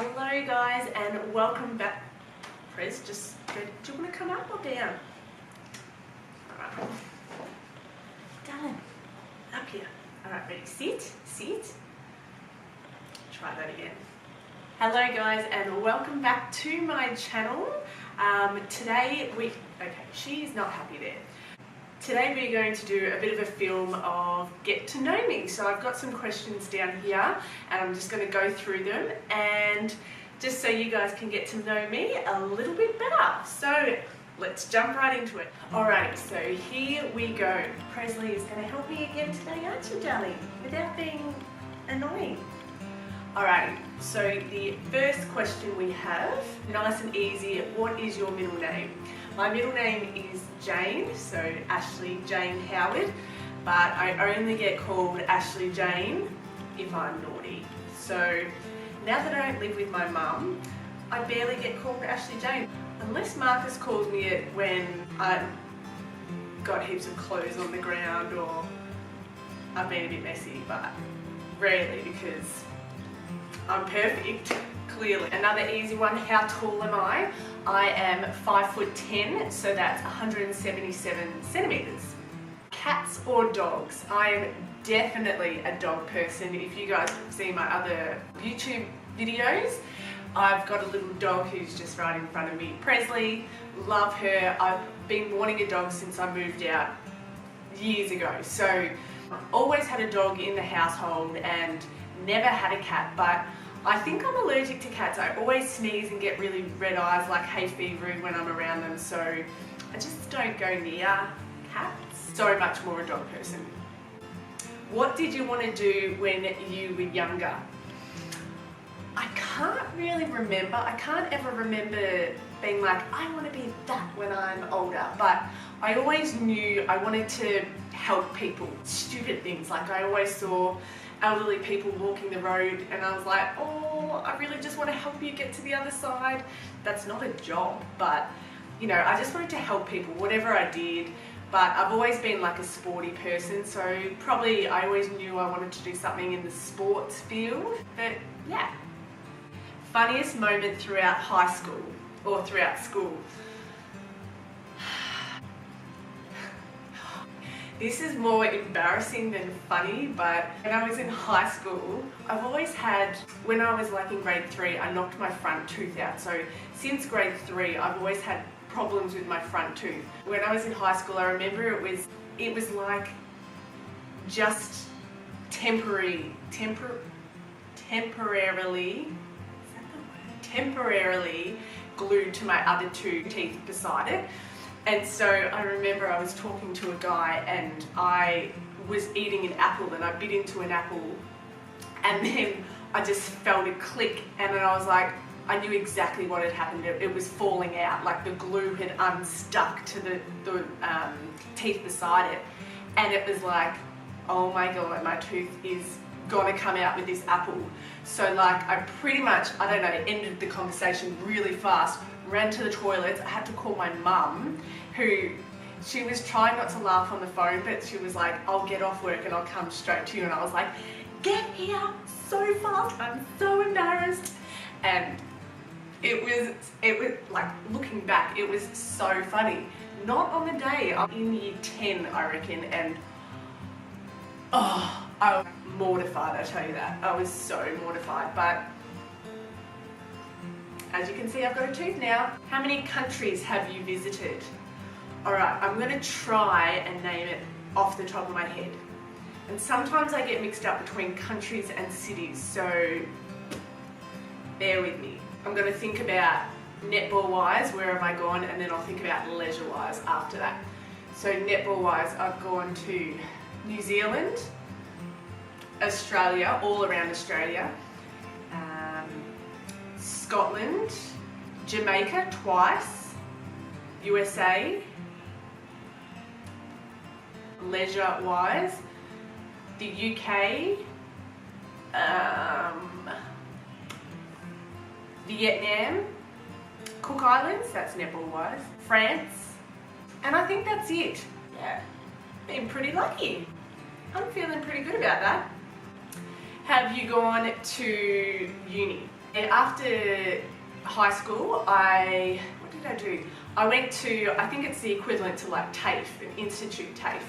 Hello guys and welcome back. Prez, just go, do you want to come up or down? Alright. Darling, up here. Alright, ready? Sit. Try that again. Hello guys and welcome back to my channel. She's not happy there. Today we're going to do a bit of a film of get to know me. So I've got some questions down here and I'm just going to go through them and just so you guys can get to know me a little bit better. So let's jump right into it. Alrighty, so here we go. Presley is going to help me again today, aren't you, darling? Without being annoying. Alrighty, so the first question we have, nice and easy, what is your middle name? My middle name is Jane, so Ashlee Jane Howard, but I only get called Ashlee Jane if I'm naughty. So now that I don't live with my mum, I barely get called Ashlee Jane. Unless Marcus calls me it when I've got heaps of clothes on the ground or I've been a bit messy, but rarely because I'm perfect, clearly. Another easy one, how tall am I? I am 5'10", so that's 177 centimeters. Cats or dogs? I am definitely a dog person. If you guys have seen my other YouTube videos, I've got a little dog who's just right in front of me. Presley, love her. I've been wanting a dog since I moved out years ago. So I've always had a dog in the household and never had a cat, but I think I'm allergic to cats. I always sneeze and get really red eyes like hay fever when I'm around them, so I just don't go near cats. So much more a dog person. What did you want to do when you were younger? I can't really remember. I can't ever remember being like, I want to be that when I'm older, but I always knew I wanted to help people. Stupid things, like I always saw elderly people walking the road and I was like, oh, I really just want to help you get to the other side. That's not a job, but you know, I just wanted to help people, whatever I did. But I've always been like a sporty person, so probably I always knew I wanted to do something in the sports field, but yeah. Funniest moment throughout high school or throughout school? This is more embarrassing than funny, but when I was in high school, I've always had, when I was like in grade 3, I knocked my front tooth out. So since grade 3, I've always had problems with my front tooth. When I was in high school, I remember it was like just temporarily glued to my other two teeth beside it. And so I remember I was talking to a guy and I was eating an apple and I bit into an apple and then I just felt it click and then I was like, I knew exactly what had happened. It was falling out, like the glue had unstuck to the teeth beside it. And it was like, oh my God, my tooth is gonna come out with this apple. So like I pretty much, I don't know, ended the conversation really fast, ran to the toilets. I had to call my mum, who, she was trying not to laugh on the phone, but she was like, I'll get off work and I'll come straight to you. And I was like, get here so fast, I'm so embarrassed. And it was like, looking back, it was so funny. Not on the day, I'm in year 10, I reckon, and oh, I was mortified, I tell you that. I was so mortified, but as you can see, I've got a tooth now. How many countries have you visited? Alright, I'm going to try and name it off the top of my head. And sometimes I get mixed up between countries and cities, so bear with me. I'm going to think about netball-wise, where have I gone, and then I'll think about leisure-wise after that. So netball-wise, I've gone to New Zealand, Australia, all around Australia, Scotland, Jamaica twice, USA, leisure-wise, the UK, Vietnam, Cook Islands, that's netball-wise, France, and I think that's it. Yeah, been pretty lucky. I'm feeling pretty good about that. Have you gone to uni? After high school, what did I do? I went to, I think it's the equivalent to like TAFE, an institute TAFE,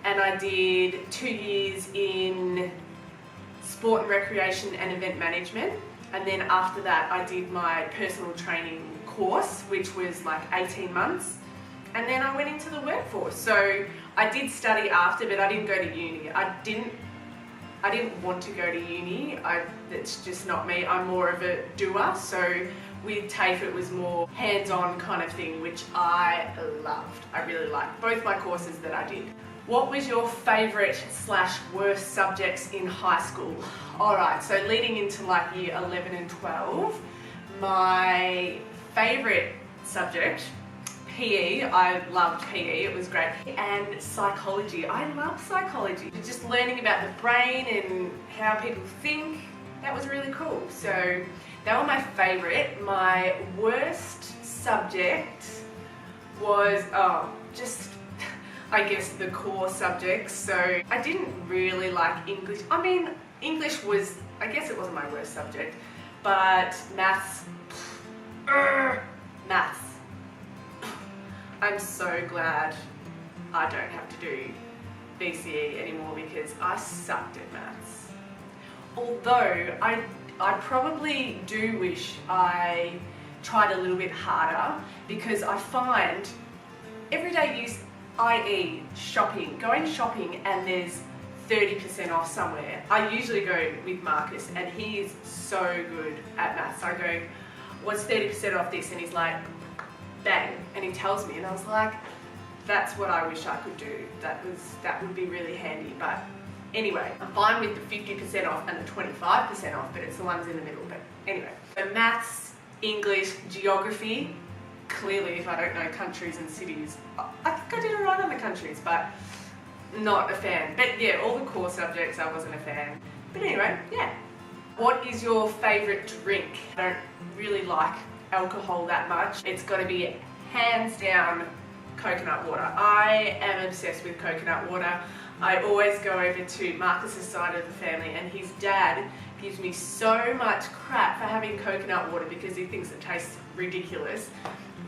and I did 2 years in sport and recreation and event management, and then after that I did my personal training course, which was like 18 months, and then I went into the workforce. So I did study after, but I didn't go to uni. I didn't want to go to uni. It's just not me. I'm more of a doer. So with TAFE it was more hands-on kind of thing, which I loved. I really liked both my courses that I did. What was your favourite / worst subjects in high school? Alright, so leading into like year 11 and 12, my favourite subject, PE, I loved PE, it was great. And psychology, I love psychology. Just learning about the brain and how people think, that was really cool. So that were my favourite. My worst subject was, I guess the core subjects. So I didn't really like English. I mean, English was, I guess it wasn't my worst subject, but maths, maths. I'm so glad I don't have to do BCE anymore because I sucked at maths. Although I probably do wish I tried a little bit harder, because I find everyday use, i.e. shopping, going shopping and there's 30% off somewhere. I usually go with Marcus and he is so good at maths. I go, what's 30% off this? And he's like, bang, and he tells me, and I was like, that's what I wish I could do. That would be really handy. But anyway, I'm fine with the 50% off and the 25% off, but it's the ones in the middle. But anyway, so maths, English, geography. Clearly, if I don't know countries and cities, I think I did alright on the countries, but not a fan. But yeah, all the core subjects I wasn't a fan. But anyway, yeah. What is your favourite drink? I don't really like alcohol that much. It's got to be hands down coconut water. I am obsessed with coconut water. I always go over to Marcus's side of the family and his dad gives me so much crap for having coconut water because he thinks it tastes ridiculous.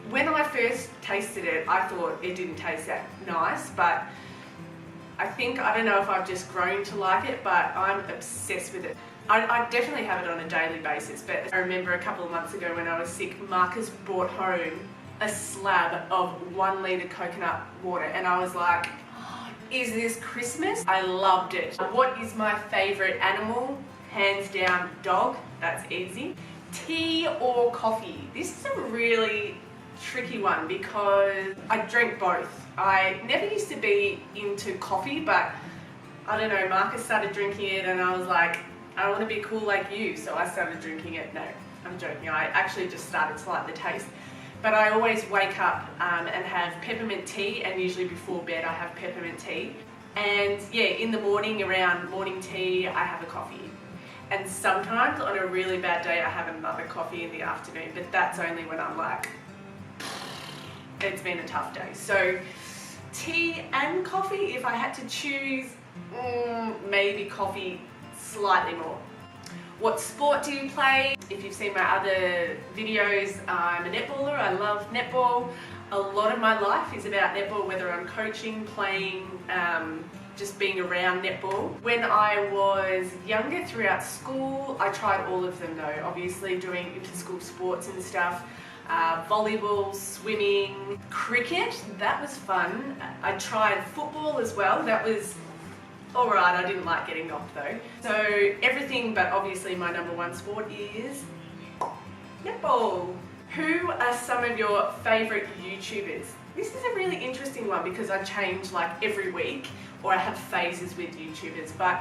When I first tasted it, I thought it didn't taste that nice, but I don't know if I've just grown to like it, but I'm obsessed with it. I definitely have it on a daily basis, but I remember a couple of months ago when I was sick, Marcus brought home a slab of 1 litre coconut water and I was like, oh, is this Christmas? I loved it. What is my favourite animal? Hands down, dog. That's easy. Tea or coffee? This is a really tricky one because I drink both. I never used to be into coffee, but I don't know, Marcus started drinking it and I was like, I want to be cool like you, so I started drinking it. No, I'm joking. I actually just started to like the taste. But I always wake up and have peppermint tea, and usually before bed I have peppermint tea. And yeah, in the morning around morning tea I have a coffee. And sometimes on a really bad day I have another coffee in the afternoon, but that's only when I'm like, it's been a tough day. So tea and coffee, if I had to choose, maybe coffee slightly more. What sport do you play? If you've seen my other videos, I'm a netballer. I love netball. A lot of my life is about netball, whether I'm coaching, playing, just being around netball. When I was younger throughout school, I tried all of them though, obviously doing inter-school sports and stuff. Volleyball, swimming, cricket, that was fun. I tried football as well, that was alright. I didn't like getting knocked though. So everything, but obviously my #1 sport is netball. Who are some of your favourite YouTubers? This is a really interesting one because I change like every week, or I have phases with YouTubers, but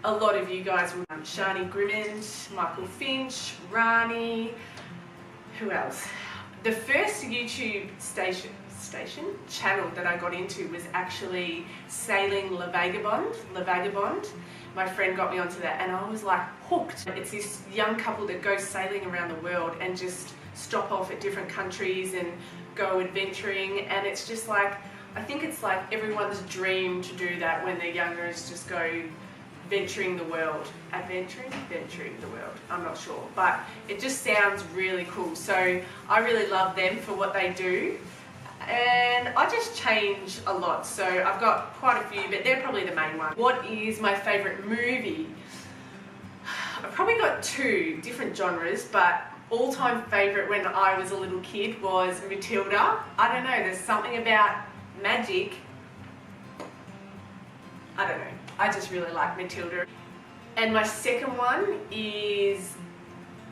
a lot of you guys will know Shani Grimmond, Michael Finch, Rani, who else? The first YouTube channel that I got into was actually Sailing La Vagabond. My friend got me onto that and I was like hooked. It's this young couple that go sailing around the world and just stop off at different countries and go adventuring, and it's just like, I think it's like everyone's dream to do that when they're younger, is just go venturing the world. Venturing the world. I'm not sure, but it just sounds really cool. So I really love them for what they do. And I just change a lot, so I've got quite a few, but they're probably the main one. What is my favourite movie? I've probably got two different genres, but all-time favourite when I was a little kid was Matilda. I don't know, there's something about magic. I don't know, I just really like Matilda. And my second one is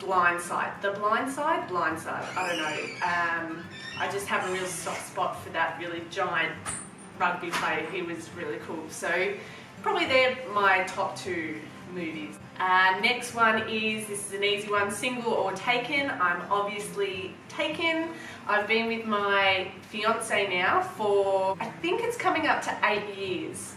Blindside. The Blindside? Blindside, I don't know. I just have a real soft spot for that really giant rugby player. He was really cool. So probably they're my top two movies. Next one is, this is an easy one, Single or Taken. I'm obviously Taken. I've been with my fiance now for, I think it's coming up to 8 years.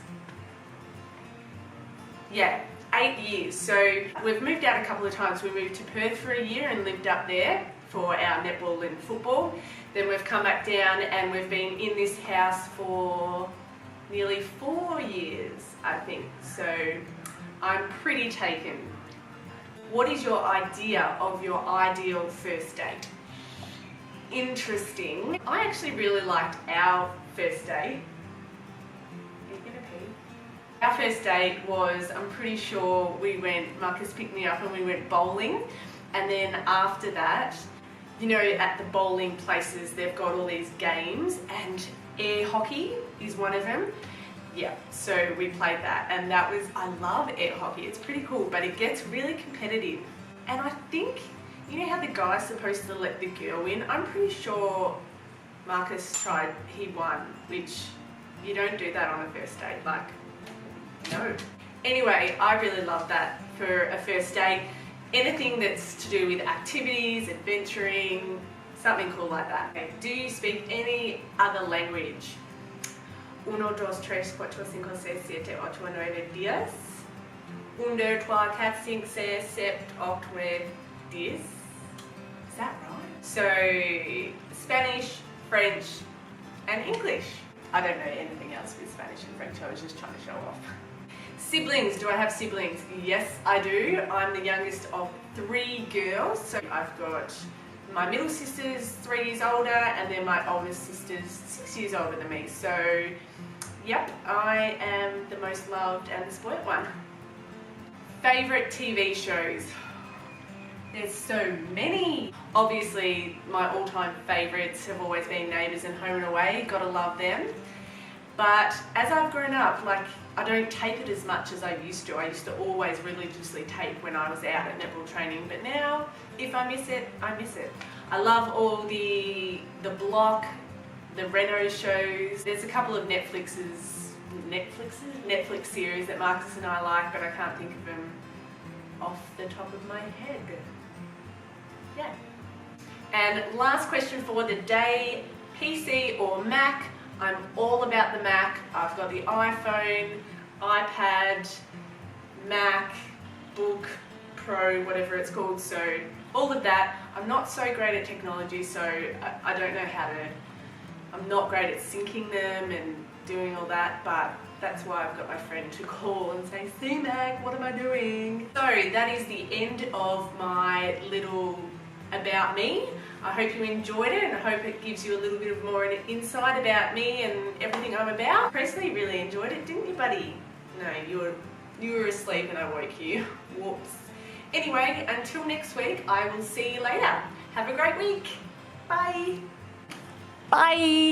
Yeah, 8 years. So we've moved out a couple of times. We moved to Perth for a year and lived up there for our netball and football. Then we've come back down and we've been in this house for nearly 4 years, I think. So I'm pretty taken. What is your idea of your ideal first date? Interesting. I actually really liked our first date. Our first date was, I'm pretty sure Marcus picked me up and we went bowling. And then after that, you know, at the bowling places, they've got all these games, and air hockey is one of them. Yeah, so we played that, and that was, I love air hockey. It's pretty cool, but it gets really competitive. And I think, you know how the guy's supposed to let the girl win? I'm pretty sure Marcus tried, he won, which you don't do that on a first date, like, no. Anyway, I really love that for a first date. Anything that's to do with activities, adventuring, something cool like that. Okay. Do you speak any other language? 1, 2, 3, 4, 5, 6, 7, 8, 9, 10. 1, 2, 3, 4, 5, 6, 7, 8, 10. Is that right? So, Spanish, French, and English. I don't know anything else with Spanish and French. I was just trying to show off. Siblings, do I have siblings? Yes, I do. I'm the youngest of 3 girls. So I've got my middle sister's 3 years older, and then my oldest sister's 6 years older than me. So, yep, I am the most loved and the spoilt one. Favourite TV shows? There's so many. Obviously, my all-time favourites have always been Neighbours and Home and Away. Gotta love them. But as I've grown up, like, I don't tape it as much as I used to. I used to always religiously tape when I was out at netball training, but now, if I miss it, I miss it. I love all the Block, the Reno shows. There's a couple of Netflix series that Marcus and I like, but I can't think of them off the top of my head. Yeah. And last question for the day, PC or Mac? I'm all about the Mac. I've got the iPhone, iPad, Mac, Book, Pro, whatever it's called, so all of that. I'm not so great at technology, so I don't know how to, I'm not great at syncing them and doing all that, but that's why I've got my friend to call and say, "See Mac, what am I doing?" So that is the end of my little about me. I hope you enjoyed it, and I hope it gives you a little bit of more insight about me and everything I'm about. Presley really enjoyed it, didn't you, buddy? No, you were asleep and I woke you. Whoops. Anyway, until next week, I will see you later. Have a great week. Bye. Bye.